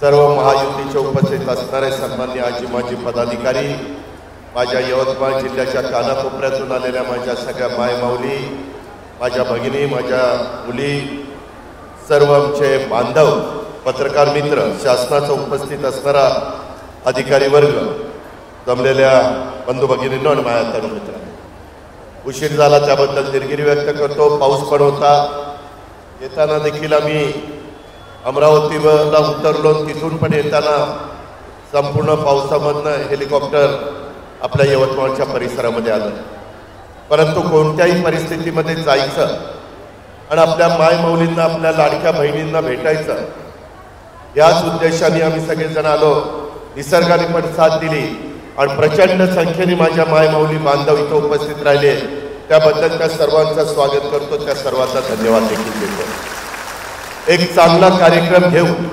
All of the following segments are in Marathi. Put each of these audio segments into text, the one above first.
सर्व महायुतीच्या उपस्थित असणारे सन्मान्य आजी माजी पदाधिकारी, माझ्या यवतमाळ जिल्ह्याच्या कानाकोपऱ्यातून आलेल्या माझ्या सगळ्या मायमाऊली, माझ्या भगिनी, माझ्या मुली, सर्व आमचे बांधव, पत्रकार मित्र, शासनाचा उपस्थित असणारा अधिकारी वर्ग, जमलेल्या बंधू भगिनींनो आणि माझ्या तरुण मित्रांनो, उशीर झाला त्याबद्दल दिलगिरी व्यक्त करतो. पाऊस पण होता. येताना देखील आम्ही अमरावतीला उतरलो. तिथून पण येताना संपूर्ण पावसामधनं हेलिकॉप्टर आपल्या यवतमाळच्या परिसरामध्ये आलं. परंतु कोणत्याही परिस्थितीमध्ये जायचं आणि आपल्या मायमाऊलींना, आपल्या लाडक्या बहिणींना भेटायचं, याच उद्देशाने आम्ही सगळेजण आलो. निसर्गाने पण साथ दिली आणि प्रचंड संख्येने माझ्या मायमाऊली बांधव इथं उपस्थित राहिले. त्याबद्दल त्या सर्वांचं स्वागत करतो. त्या सर्वांचा धन्यवाद देखील देतो. एक चांगला कार्यक्रम घेऊन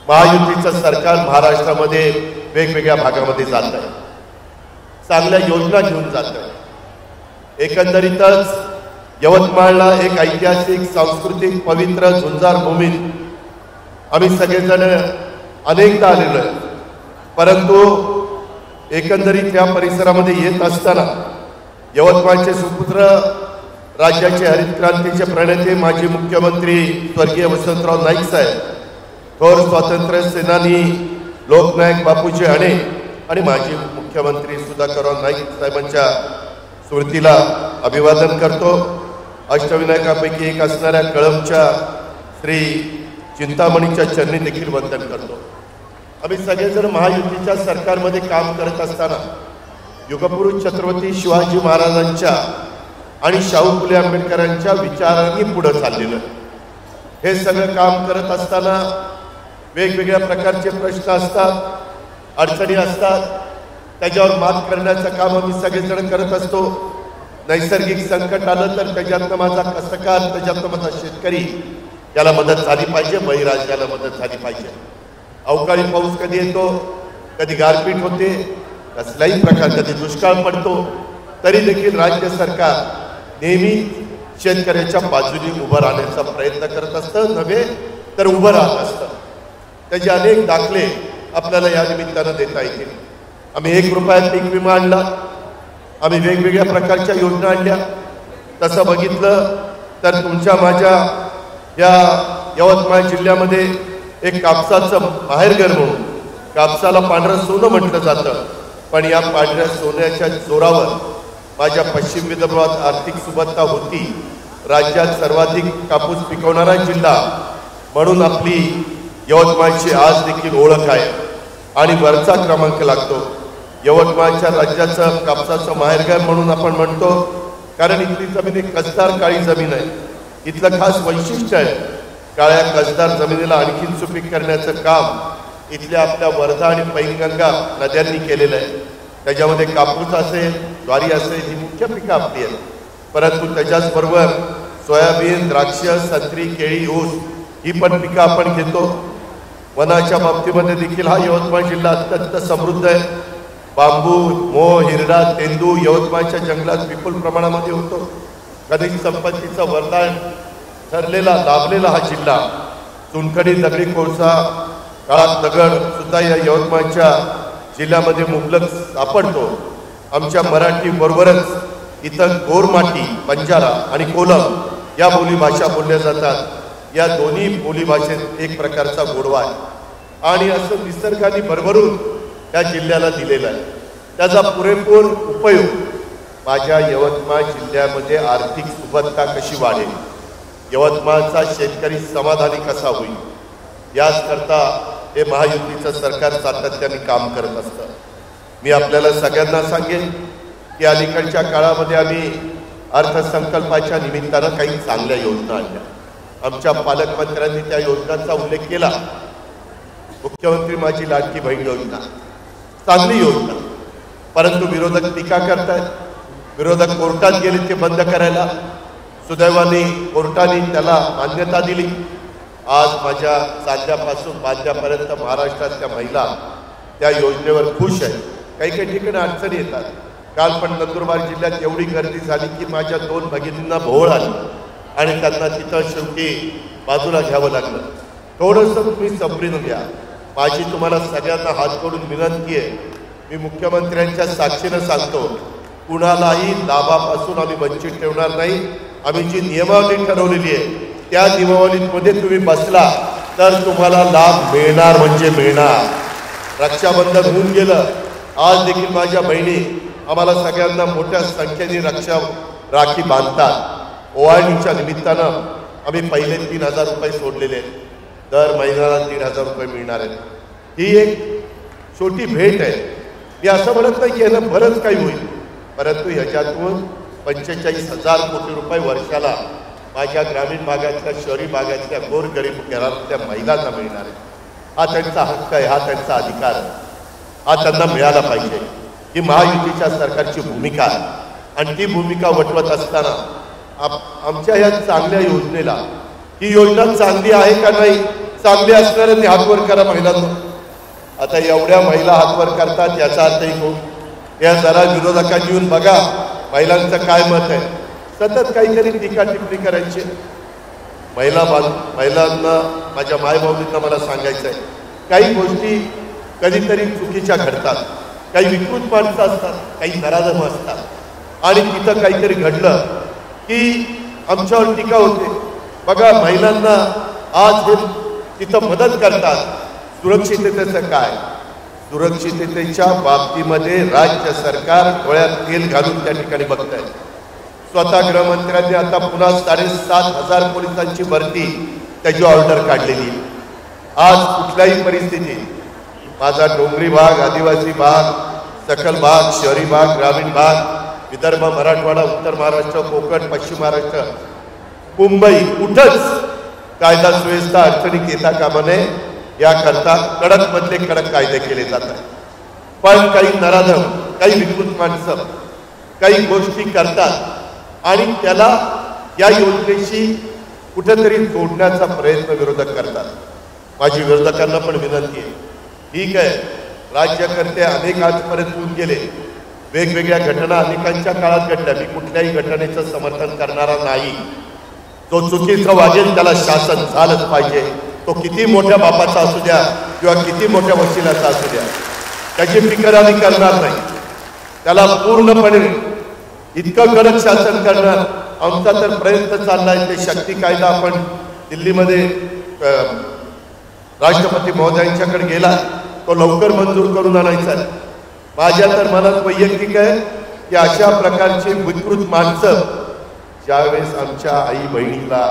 महायुतीचं सरकार महाराष्ट्रामध्ये वेगवेगळ्या भागामध्ये जात आहे. चांगल्या योजना घेऊन जात आहे. एकंदरीतच यवतमाळला एक ऐतिहासिक, सांस्कृतिक, पवित्र झुंजार भूमीत आम्ही सगळेजण अनेकदा आलेलो आहे. परंतु एकंदरीत या परिसरामध्ये येत असताना यवतमाळचे सुपुत्र, राज्याचे हरित क्रांतीचे प्रणेते, माजी मुख्यमंत्री स्वर्गीय वसंतराव नाईक साहेब, थोर स्वातंत्र्य सेनानी लोकनायक बापूजी हाणे आणि माजी मुख्यमंत्री सुधाकरराव नाईक साहेबांच्या स्मृतीला अभिवादन करतो. अष्टविनायकापैकी एक असणाऱ्या कळंबच्या श्री चिंतामणीच्या चरणी देखील वंदन करतो. आम्ही सगळेजण महायुतीच्या सरकारमध्ये काम करत असताना युगपुरुष छत्रपती शिवाजी महाराजांच्या आणि शाहू फुले आंबेडकरांच्या विचारांनी पुढे चाललेलं. हे सगळं काम करत असताना वेगवेगळ्या प्रकारचे प्रश्न असतात, अडचणी असतात. त्याच्यावर मात करण्याचं काम आम्ही सगळेजण करत असतो. नैसर्गिक संकट आलं तर त्याच्यातनं माझा कष्टकार, त्याच्यातनं माझा शेतकरी, याला मदत झाली पाहिजे. बळीराजाला मदत झाली पाहिजे. अवकाळी पाऊस कधी येतो, कधी गारपीट होते, कसलाही प्रकार, कधी दुष्काळ पडतो, तरी देखील राज्य सरकार नेहमी शेतकऱ्याच्या बाजूने उभं राहण्याचा प्रयत्न करत असतं, नव्हे तर उभं राहत असतं. त्याचे अनेक दाखले आपल्याला या निमित्तानं देता येतील. आम्ही 1 रुपयात पीक विमा आणला. आम्ही वेगवेगळ्या प्रकारच्या योजना आणल्या. तसं बघितलं तर तुमच्या माझ्या या यवतमाळ जिल्ह्यामध्ये एक कापसाचं माहेरघर म्हणून, कापसाला पांढरं सोनं म्हटलं जातं, पण या पांढऱ्या सोन्याच्या जोरावर माझ्या पश्चिम विदर्भात आर्थिक सुबत्ता होती. राज्यात सर्वाधिक कापूस पिकवणारा जिल्हा म्हणून आपली यवतमाळची आज देखील ओळख आहे आणि वरचा क्रमांक लागतो. यवतमाळच्या राज्याचं कापसाचं माहेरघर म्हणून आपण म्हणतो, कारण इथली जमीन एक कसदार काळी जमीन आहे. इथलं खास वैशिष्ट्य आहे, काळ्या कसदार जमिनीला आणखीन सुपीक करण्याचं काम इथल्या आपल्या वर्धा आणि पैनगंगा नद्यांनी केलेलं आहे. त्याच्यामध्ये कापूस असेल, ज्वारी असेल, ही मुख्य पिकं आपली आहेत. परंतु त्याच्याचबरोबर सोयाबीन, द्राक्ष, संत्री, केळी, ऊस ही पण पिकं आपण घेतो. वनाच्या बाबतीमध्ये देखील हा यवतमाळ जिल्हा अत्यंत समृद्ध आहे. बांबू, मोह, हिरडा, तेंदू यवतमाळच्या जंगलात विपुल प्रमाणामध्ये होतो. खनिज संपत्तीचं वरदान ठरलेला, लाभलेला हा जिल्हा. चुनखडी, दगडी कोळसा, काळात दगड सुद्धा या यवतमाळच्या जिल्ह्यामध्ये मुबलक सापडतो. आमच्या मराठी बरोबरच इथं गोरमाटी, बंजारा आणि कोलम या बोलीभाषा बोलल्या जातात. या दोन्ही बोलीभाषेत एक प्रकारचा गोडवा आहे आणि असं निसर्गाने भरभरून या जिल्ह्याला दिलेला आहे. त्याचा पुरेपूर उपयोग माझ्या यवतमाळ जिल्ह्यामध्ये आर्थिक सुबत्ता कशी वाढेल, यवतमाळचा शेतकरी समाधानी कसा होईल, याचकरता हे महायुतीचं सरकार सातत्याने काम करत असतं. मी आपल्याला सगळ्यांना सांगेन की अलीकडच्या काळामध्ये आम्ही अर्थसंकल्पाच्या निमित्तानं काही चांगल्या योजना आणल्या. आमच्या पालकमंत्र्यांनी त्या योजनांचा उल्लेख केला. मुख्यमंत्री माझी लाडकी बहीण योजना, चांगली योजना, परंतु विरोधक टीका करतायत. विरोधक कोर्टात गेले ते बंद करायला. सुदैवाने कोर्टाने त्याला मान्यता दिली. आज माझ्या चांद्यापासून बांद्यापर्यंत महाराष्ट्रातल्या महिला त्या योजनेवर खुश आहेत. काही काही ठिकाणी अडचणी येतात. काल पण नंदुरबार जिल्ह्यात एवढी गर्दी झाली की माझ्या 2 भगिनींना भोवळ आली आणि त्यांना तिथं शेवटी बाजूला घ्यावं लागलं. थोडंसं तुम्ही सबरीनं घ्या. माझी तुम्हाला सगळ्यांना हात जोडून विनंती आहे, मी मुख्यमंत्र्यांच्या साक्षीनं सांगतो, कुणालाही लाभापासून आम्ही वंचित ठेवणार नाही. आम्ही जी नियमावली ठरवलेली आहे त्या नियमावलीमध्ये तुम्ही बसला तर तुम्हाला लाभ मिळणार म्हणजे मिळणार. रक्षाबंधन होऊन गेलं, आज देखील माझ्या बहिणी आम्हाला सगळ्यांना मोठ्या संख्येने राखी बांधतात. ओवाळणीच्या निमित्तानं आम्ही पहिले 3,000 रुपये सोडलेले आहेत. दर महिन्याला 3,000 रुपये मिळणार आहेत. ही एक छोटी भेट आहे. मी असं म्हणत नाही की यानं बरंच काही होईल, परंतु ह्याच्यातून 45,000 कोटी रुपये वर्षाला माझ्या ग्रामीण भागातल्या शहरी भागातल्या गोरगरीब घरातल्या महिलांना मिळणार आहे. हा त्यांचा हक्क आहे, हा त्यांचा अधिकार आहे, हा त्यांना मिळाला पाहिजे. ही महायुतीच्या सरकारची भूमिका आहे आणि ती भूमिका वटवत असताना आमच्या या चांगल्या योजनेला, ही योजना चांगली आहे का नाही, चांगली असणाऱ्यांनी हातवर करा महिलांना. आता एवढ्या महिला हातवर करतात याचा अर्थ एक या जरा विरोधकांनी येऊन बघा महिलांचं काय मत आहे. सतत काहीतरी टीका टिप्पणी करायची. महिलांना माझ्या मायबाऊंना मला सांगायचं आहे, काही गोष्टी कधीतरी चुकीच्या घडतात, काही विकृत माणसं असतात, काही नराधम असतात आणि तिथं काहीतरी घडलं की आमच्यावर टीका होते. बघा महिलांना आज हे तिथं मदत करतात. सुरक्षिततेचं काय? सुरक्षिततेच्या बाबतीमध्ये राज्य सरकार डोळ्यात तेल घालून त्या ठिकाणी बघत आहे. स्वतः गृहमंत्र्यांनी आता पुन्हा 7,500 पोलिसांची भरती त्याची ऑर्डर काढलेली. आज कुठल्याही परिस्थितीत माझा डोंगरी भाग, आदिवासी भाग, सखल भाग, शहरी भाग, ग्रामीण भाग, विदर्भ, मराठवाडा, उत्तर महाराष्ट्र, कोकण, पश्चिम महाराष्ट्र, मुंबई, कुठंच कायदा सुव्यवस्था अडचणीत येता कामा नये याकरता कडक मधले कडक कायदे केले जातात. पण काही नराधम, काही विकृत माणसं काही गोष्टी करतात आणि त्याला या योजनेशी कुठेतरी जोडण्याचा प्रयत्न विरोधक करतात. माझी विरोधकांना पण विनंती आहे, ठीक आहे, राज्यकर्ते अनेक आजपर्यंत होऊन गेले, वेगवेगळ्या घटना अनेकांच्या काळात घडल्या. मी कुठल्याही घटनेचं समर्थन करणारा नाही. जो चुकीचं वागेल त्याला शासन झालंच पाहिजे. तो किती मोठ्या बापाचा असू द्या किंवा किती मोठ्या वकिलाचा असू द्या, त्याची फिकर आम्ही करणार नाही. त्याला पूर्णपणे इतकं कडक शासन करणार आमचा तर प्रयत्न चाललाय. ते शक्ती कायदा आपण दिल्लीमध्ये राष्ट्रपती महोदयांच्याकडे गेला, तो लवकर मंजूर करून आणायचा आहे. माझ्या तर मनात वैयक्तिक आहे की अशा प्रकारची विकृत माणसं ज्यावेळेस आमच्या आई बहिणीला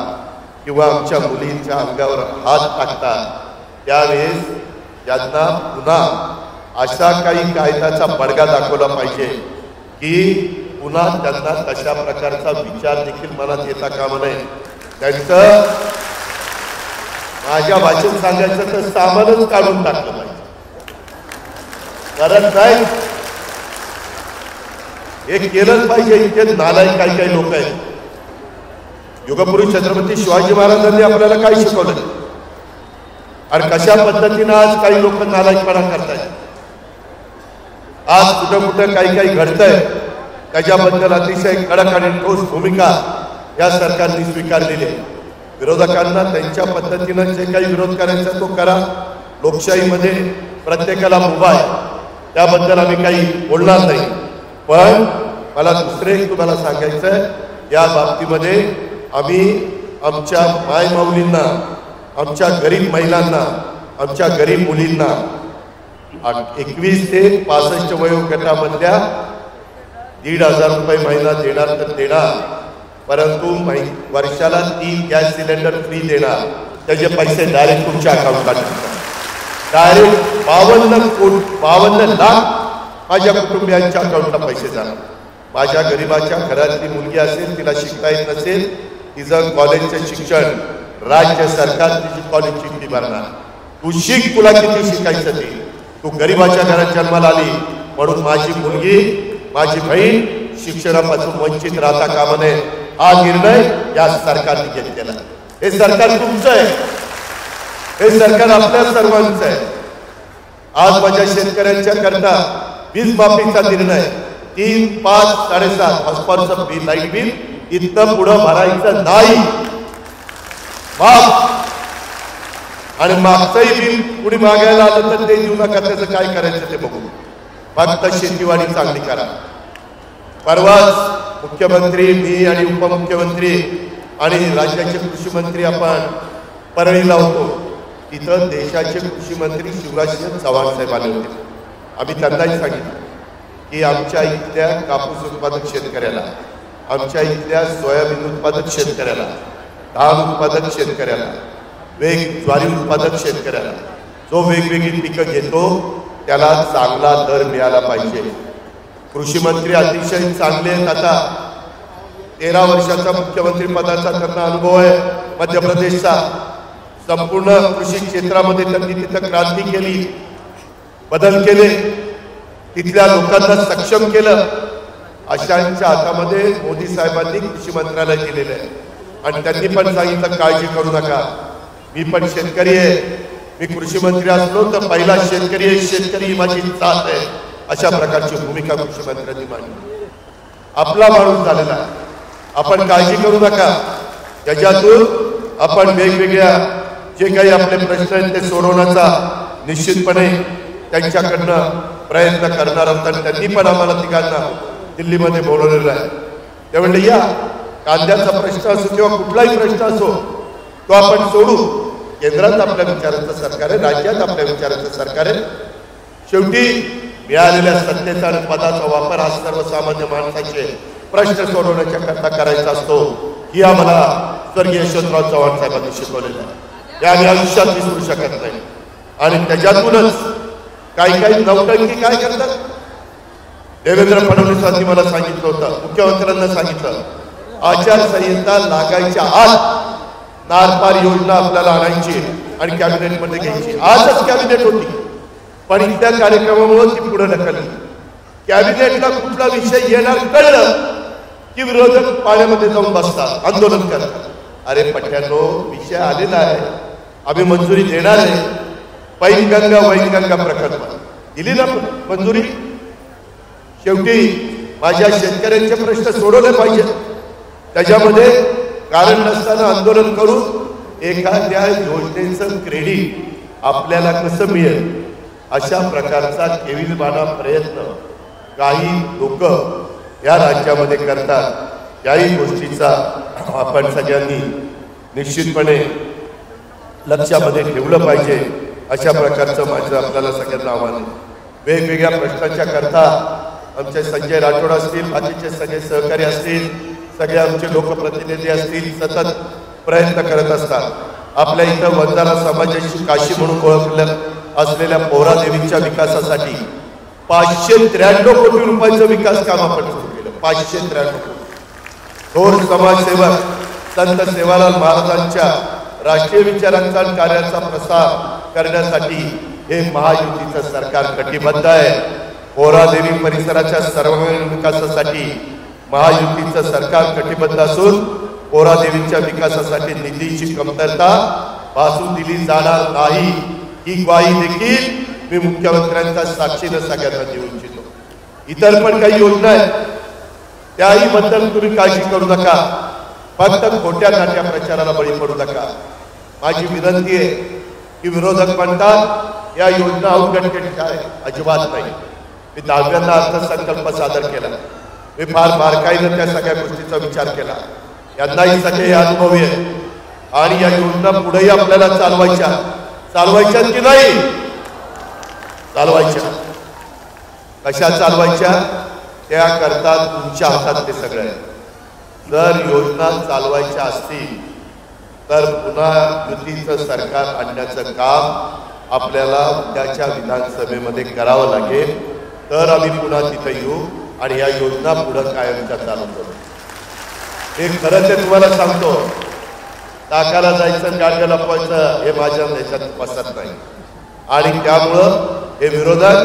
किंवा आमच्या मुलींच्या अंगावर हात टाकतात त्यावेळेस त्यांना पुन्हा अशा काही कायद्याचा बडगा दाखवला पाहिजे की पुन्हा त्यांना तशा प्रकारचा विचार देखील मनात येता कामा नये. त्यांचं माझ्या भाषेत सांगायचं तर सामानच काढून टाकलं पाहिजे. कारण नाही हे केलंच पाहिजे. इथे नालायक काही काही लोक आहेत. युगपुरुष छत्रपती शिवाजी महाराजांनी आपल्याला काय शिकवलं आणि कशा पद्धतीनं आज काही लोक नालायकपणा करतायत. आज कुठं कुठं काही काही घडतंय त्याच्याबद्दल अतिशय कडक आणि ठोस भूमिका या सरकारने स्वीकारलेली आहे. विरोधकांना त्यांच्या पद्धतीनं जे काही विरोध करायचा तो करा. लोकशाहीमध्ये प्रत्येकाला उभा आहे, त्याबद्दल आम्ही काही बोलणार नाही. पण मला दुसरे तुम्हाला सांगायचं आहे, या बाबतीमध्ये आम्ही आमच्या मायमाऊलींना, आमच्या गरीब महिलांना, आमच्या गरीब मुलींना 21 ते 65 वयोगटामधल्या 1,500 रुपये महिना देणार तर देणार, परंतु वर्षाला 3 गॅस सिलेंडर फ्री देणार. त्याचे पैसे डायरेक्ट तुमच्या अकाउंटात डायरेक्ट 52 लाख माझ्या कुटुंबियांच्या अकाउंटला पैसे जाणार. माझ्या गरीबाच्या घरातली मुलगी असेल, तिला शिकता येत नसेल, तिचं कॉलेजचे शिक्षण राज्य सरकार तिची कॉलेजची फी भरणार. तू शिक, तुला किती शिकायचं ते. तू गरीबाच्या घरात जन्माला आली म्हणून माझी मुलगी, माझी बहीण शिक्षणापासून वंचित राहता कामा नये. हा निर्णय या सरकारने घेतलेला. हे सरकार तुमचं आहे, हे सरकार आपल्या सर्वांचं आहे. आज माझ्या शेतकऱ्यांच्या करता वीज माफीचा निर्णय 3, 5, 7.5 हॉस्पॉटचं बिल, लाईट बिल इथनं पुढं भरायचं नाही. आणि मागचंही बिल कुणी मागायला आलं तर ते देऊ नका, त्याचं काय करायचं ते बघू, फक्त शेतीवाडी चांगली करा. परवाच मुख्यमंत्री, मी आणि उपमुख्यमंत्री आणि राज्याचे कृषी मंत्री आपण परळीला होतो. तिथं देशाचे कृषी मंत्री शिवराज चव्हाण साहेब आले होते. आम्ही त्यांनाही सांगितलं की आमच्या इथल्या कापूस उत्पादक शेतकऱ्याला, आमच्या इथल्या सोयाबीन उत्पादक शेतकऱ्याला, धान उत्पादक शेतकऱ्याला, ज्वारी उत्पादक शेतकऱ्याला जो वेगवेगळी पिकं घेतो त्याला चांगला दर मिळाला पाहिजे. कृषी मंत्री अतिशय चांगले आहेत. आता 13 वर्षाचा मुख्यमंत्री पदाचा त्यांना अनुभव आहे. मध्य प्रदेशचा संपूर्ण कृषी क्षेत्रामध्ये त्यांनी तिथं क्रांती केली, बदल केले, तिथल्या लोकांना सक्षम केलं. अशांच्या हातामध्ये मोदी साहेबांनी कृषी मंत्रालय दिलेलं आहे आणि त्यांनी पण सांगितलं काळजी करू नका, मी पण शेतकरी आहे, मी कृषी मंत्री असलो तर पहिला शेतकरी आहे, शेतकरी ही माझी जात आहे, अशा प्रकारची भूमिका कृषी मंत्र्यांनी मांडली. आपला माणूस झालेला आहे, आपण काळजी करू नका. त्याच्यातून आपण वेगवेगळ्या जे काही आपले प्रश्न आहेत ते सोडवण्याचा निश्चितपणे त्यांच्याकडनं प्रयत्न करणार आहोत. आणि त्यांनी पण आम्हाला तिघांना दिल्लीमध्ये बोलवलेलं आहे. ते म्हणले या कांद्याचा प्रश्न असो किंवा कुठलाही प्रश्न असो तो आपण सोडू. केंद्रात आपल्या विचाराचं सरकार आहे, राज्यात आपल्या विचाराचं सरकार आहे. शेवटी मिळालेल्या सत्तेचा आणि पदाचा वापर हा सर्वसामान्य माणसाचे प्रश्न सोडवण्याच्या करता करायचा असतो. ही आम्हाला स्वर्गीय यशवंतराव चव्हाण साहेबांनी शिकवलेलं आहे. हे आम्ही आयुष्यात विसरू शकत नाही. आणि त्याच्यातूनच काही काही नौटंकी काय करतात. देवेंद्र फडणवीसांनी मला सांगितलं होतं, मुख्यमंत्र्यांना सांगितलं, आचारसंहिता लागायच्या आत नारपार योजना आपल्याला आणायची आणि कॅबिनेटमध्ये घ्यायची. आजच कॅबिनेट होती पण इथल्या कार्यक्रमामुळे ती पुढे ढकलली. कॅबिनेटला कुठला विषय येणार कळलं की विरोधक पाण्यामध्ये जाऊन बसतात, आंदोलन करतात. अरे पठ्यानो, विषय आलेला आहे, आम्ही मंजुरी देणार आहे. पैनगंगा वैनगंगा प्रकल्प दिली ना मंजुरी. शेवटी माझ्या शेतकऱ्यांचे प्रश्न सोडवले पाहिजे. त्याच्यामध्ये कारण नसताना आंदोलन करून एखाद्या योजनेचं क्रेडिट आपल्याला कसं मिळेल अशा प्रकारचा केविलवाणा प्रयत्न काही लोक या राज्यामध्ये करतात. याही गोष्टीचा आपण सगळ्यांनी निश्चितपणे लक्षामध्ये ठेवलं पाहिजे. अशा प्रकारचं माझं आपल्याला सगळ्यांना आव्हान आहे. वेगवेगळ्या प्रश्नांच्या करता आमचे संजय राठोड असतील, बाकीचे सगळे सहकारी असतील, सगळे आमचे लोकप्रतिनिधी असतील, सतत प्रयत्न करत असतात. आपल्या इथं वंजारा समाजाची काशी म्हणून ओळखलं असलेल्या पोहरादेवीच्या विकासासाठी 593 कोटी रुपयाचं विकास काम आपण सुरू केलं. 593 कोटी. थोर समाजसेवक संत सेवालाल महाराजांच्या राष्ट्रीय विचारांचा आणि कार्याचा प्रसार करण्यासाठी हे महायुतीचं सरकार कटिबद्ध आहे. पोहरादेवी परिसराच्या सर्वांगीण विकासासाठी महायुतीचं सरकार कटिबद्ध असून पोहरादेवीच्या विकासासाठी निधीची कमतरता भासू दिली जाणार नाही ही ग्वाही देखील मी मुख्यमंत्र्यांच्या साक्षीने सगळ्यांना देऊ इच्छितो. इतर पण काही योजना आहेत त्याही बद्दल तुम्ही काळजी करू नका. फक्त खोट्या नाट्या प्रचाराला बळी पडू नका. माझी विनंती आहे की विरोधक म्हणतात या योजना अवघडकेट आहे, अजिबात नाही. मी 10व्यांदा अर्थसंकल्प सादर केला. मी फार बारकाईने त्या सगळ्या गोष्टीचा विचार केला. यांनाही सगळे अनुभवी आहे आणि या योजना पुढेही आपल्याला चालवायच्या की नाही चालवायच्या. कशा चालवायच्या त्याकरता तुमच्या हातात ते सगळं आहे. जर योजना चालवायच्या असतील तर पुन्हा युतीचं सरकार आणण्याचं काम आपल्याला उद्याच्या विधानसभेमध्ये करावं लागेल. तर आम्ही पुन्हा तिथे येऊ आणि या योजना पुढे कायमच्या चालू करू. हे खरं ते तुम्हाला सांगतो. टाकाला जायचं, गाडगं लपवायचं हे माझ्या देशात पसंत नाही. आणि त्यामुळं हे विरोधक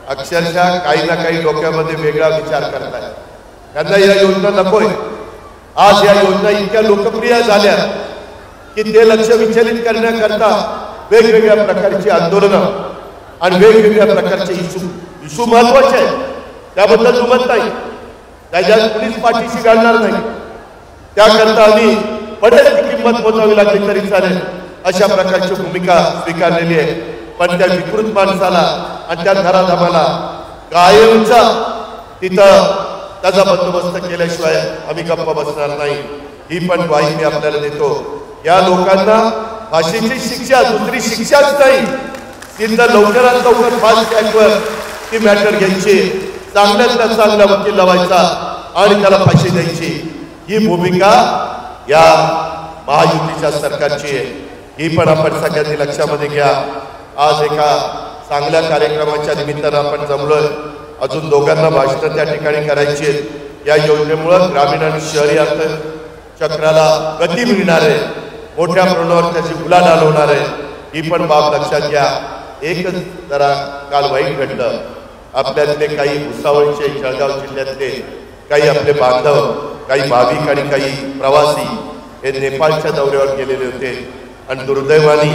अक्षरशः काही ना काही डोक्यामध्ये वेगळा विचार करतात. त्यांना या योजना नकोय. आज या योजना इतक्या लोकप्रिय झाल्या की ते लक्ष विचलित करण्याकरता वेगवेगळ्या प्रकारची आंदोलनं आणि वेगवेगळ्या प्रकारचे इशू महत्वाचे आहेत. त्याबद्दल दुमत नाही, त्याच्यात कुणीच पाठीशी घालणार नाही. त्याकरता आम्ही पडेल ती किंमत मोजावी लागली तरी चालेल अशा प्रकारची भूमिका स्वीकारलेली आहे. पण त्या विकृत माणसाला आणि त्या घराधामाला कायमचा तिथं त्याचा बंदोबस्त केल्याशिवाय आम्ही गप्प बसणार नाही. ही पण ग्वाही मी आपल्याला देतो. या लोकांना फाशीची शिक्षा, दुसरी शिक्षाच नाही, तिथं लवकरात लवकर फास्ट ट्रॅकवर ती मॅटर घ्यायची, चांगल्यातल्या चांगला वकील लावायचा आणि त्याला फाशी द्यायची. ही भूमिका या महायुतीच्या सरकारची आहे. ही पण आपण सगळ्यांनी लक्षामध्ये घ्या. आज एका चांगल्या कार्यक्रमाच्या निमित्तानं आपण जमलोय. अजून दोघांना भाषणं त्या ठिकाणी करायची आहेत. या योजनेमुळे ग्रामीण आणि शहरी अर्थचक्राला गती मिळणार आहे, मोठ्या प्रमाणावर त्याची उलाढाल होणार आहे. ही पण बाब लक्षात घ्या. एकच जरा काल वाईट घडलं. आपल्यातले काही भुसावळचे, जळगाव जिल्ह्यातले काही आपले बांधव, काही भाविक आणि काही प्रवासी हे नेपाळच्या दौऱ्यावर गेलेले होते आणि दुर्दैवाने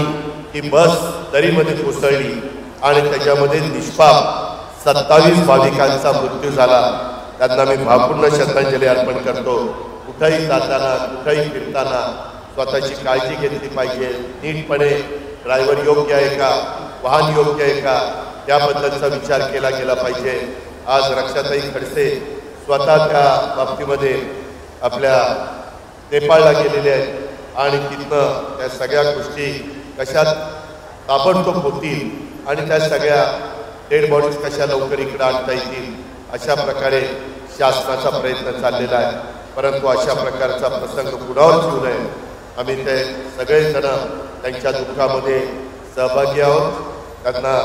ही बस दरीमध्ये कोसळली आणि त्याच्यामध्ये निष्पाप 27 भाविकांचा मृत्यू झाला. त्यांना मी भावपूर्ण श्रद्धांजली अर्पण करतो. कुठेही जाताना, कुठेही फिरताना स्वतःची काळजी घेतली पाहिजे. नीटपणे ड्रायव्हर योग्य आहे का, वाहन योग्य आहे का, त्याबद्दलचा विचार केला गेला पाहिजे. आज रक्षाताई खडसे स्वतः त्या बाबतीमध्ये आपल्या नेपाळला गेलेले आहेत आणि तिथनं त्या सगळ्या गोष्टी कशा ताबडतोब होतील आणि त्या सगळ्या डेड बॉडीज कशा लवकर इकडे आणता येतील अशा प्रकारे शासनाचा प्रयत्न चाललेला आहे. परंतु अशा प्रकारचा प्रसंग कुणावर येऊ नये. आम्ही ते सगळेजण त्यांच्या दुःखामध्ये सहभागी आहोत. त्यांना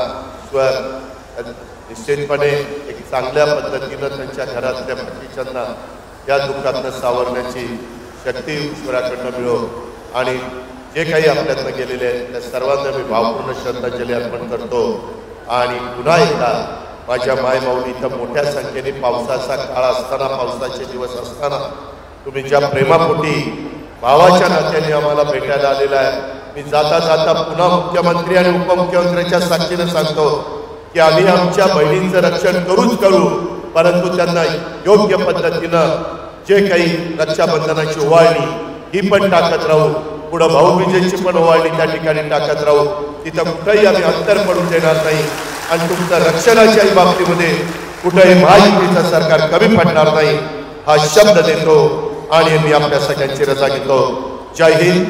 निश्चितपणे एक चांगल्या पद्धतीनं त्यांच्या घरातल्या बाकीच्यांना या दुःखातनं सावरण्याची शक्ती ईश्वराकडनं मिळो आणि जे काही आपल्यातनं गेलेले आहेत त्या सर्वांना मी भावपूर्ण श्रद्धांजली अर्पण करतो. आणि पुन्हा एकदा माझ्या मायमाऊली इथं मोठ्या संख्येने पावसाचा काळ असताना, पावसाचे दिवस असताना तुम्ही ज्या प्रेमापोटी भावाच्या नात्याने आम्हाला भेटायला आलेला आहे, मी जाता जाता पुन्हा मुख्यमंत्री आणि उपमुख्यमंत्र्यांच्या साक्षीने सांगतो की आम्ही आमच्या बहिणींचं रक्षण करूच करू, परंतु त्यांना योग्य पद्धतीनं जे काही रक्षाबंधनाची ओवाळणी ही पण टाकत राहू, पुढं भाऊबीजेची पण ओवाळणी त्या ठिकाणी टाकत राहू. तिथं कुठेही आम्ही अंतर पडून देणार नाही आणि तुमच्या रक्षणाच्याही बाबतीमध्ये कुठेही महायुतीचं सरकार कमी पडणार नाही हा शब्द देतो आणि मी आपल्या सगळ्यांची रजा घेतो. जय हिंद.